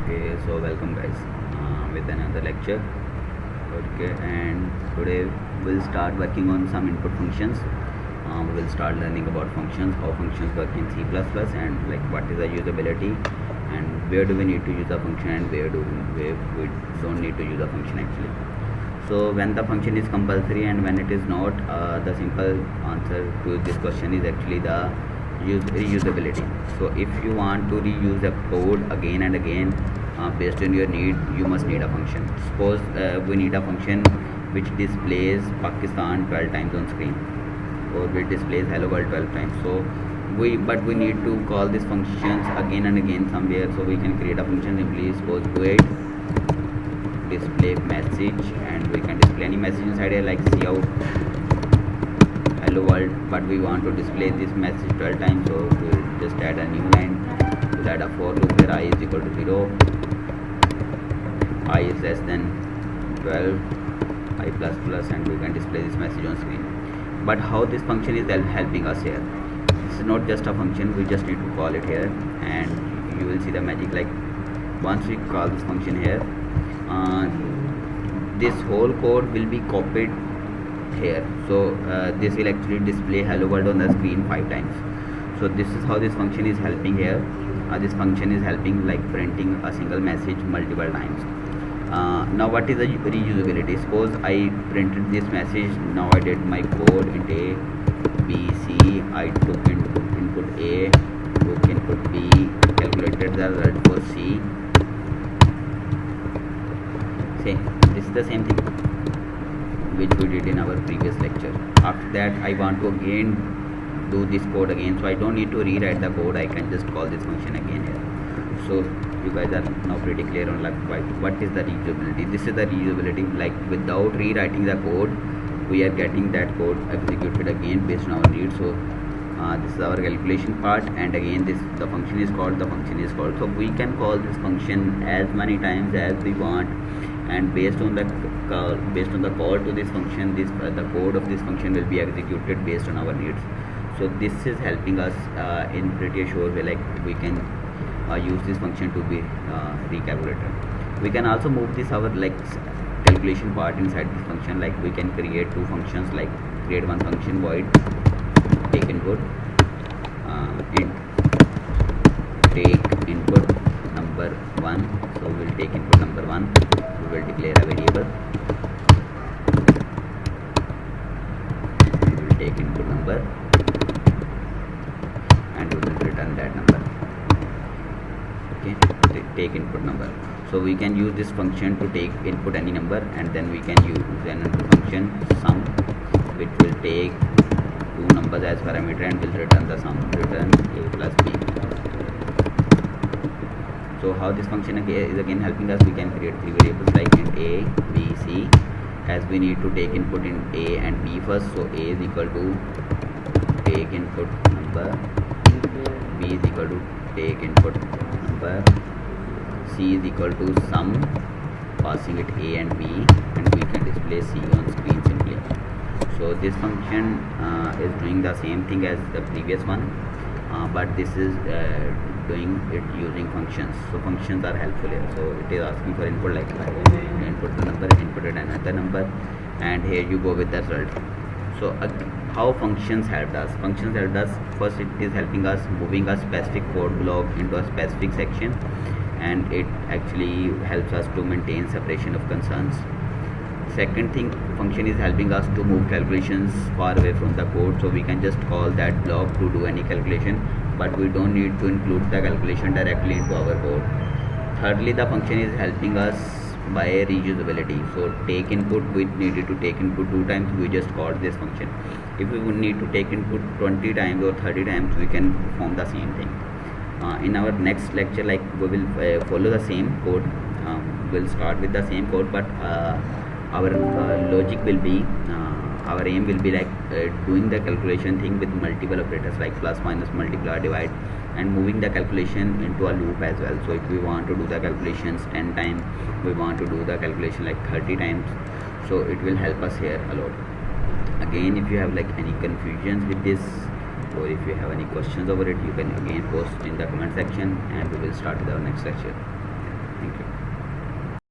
Okay, so welcome guys with another lecture. Okay, and today we'll start working on some input functions. We will start learning about functions, how functions work in C++, and like what is the usability, and where do we need to use a function, and where we don't need to use a function actually. So when the function is compulsory and when it is not, the simple answer to this question is actually the reusability. So if you want to reuse a code again and again based on your need, you must need a function. Suppose we need a function which displays Pakistan 12 times on screen, or which displays hello world 12 times. So we need to call these functions again and again somewhere. So we can create a function simply. Suppose void display message, and we can display any message inside here like cout hello world, but we want to display this message 12 times. So we'll just add a new line. We'll add a for loop where I is equal to 0, I is less than 12, I plus plus, and we can display this message on screen. But how this function is helping us here? This is not just a function, we just need to call it here, and you will see the magic. Like once we call this function here, this whole code will be copied here. So this will actually display hello world on the screen 5 times. So this is how this function is helping here. This function is helping like printing a single message multiple times. Now what is the reusability? Suppose I printed this message. Now I did my code in A, B, C. I took input A, took input B, calculated the result for C. This is the same thing which we did in our previous lecture. After that I want to again do this code again, so I don't need to rewrite the code. I can just call this function again here. So you guys are now pretty clear on like what is the reusability. This is the reusability. Like without rewriting the code, we are getting that code executed again based on our needs. So this is our calculation part, and again the function is called. So we can call this function as many times as we want, and based on the call to this function, the code of this function will be executed based on our needs. So this is helping us in pretty sure way. Like we can use this function to be recalculator. We can also move this our like calculation part inside this function. Like we can create two functions, like create one function void take input int take input number 1. So we will take input number 1. We will declare a variable. We will take input number and we will return that number. Okay, take input number. So we can use this function to take input any number, and then we can use another function sum, which will take two numbers as parameter and will return the sum, return a plus b. So how this function is again helping us? We can create three variables like int a, b, c, as we need to take input in a and b first. So a is equal to take input number, b is equal to take input number, c is equal to sum, passing it a and b, and we can display c on screen simply. So this function is doing the same thing as the previous one, but this is doing it using functions. So functions are helpful here. So it is asking for input, like input the number, inputted another number, and here you go with the result. So how functions helped us? Functions helped us. First, it is helping us moving a specific code block into a specific section, and it actually helps us to maintain separation of concerns. Second thing, function is helping us to move calculations far away from the code. So we can just call that block to do any calculation, but we don't need to include the calculation directly into our code. Thirdly, the function is helping us by reusability. So take input, we needed to take input 2 times, we just called this function. If we would need to take input 20 times or 30 times, we can perform the same thing. In our next lecture, like we will follow the same code. We'll start with the same code, but our logic will be our aim will be like doing the calculation thing with multiple operators like plus, minus, multiply, divide, and moving the calculation into a loop as well. So if we want to do the calculations 10 times, we want to do the calculation like 30 times, so it will help us here a lot. Again, if you have like any confusions with this, or if you have any questions over it, you can again post in the comment section, and we will start with our next lecture. Thank you.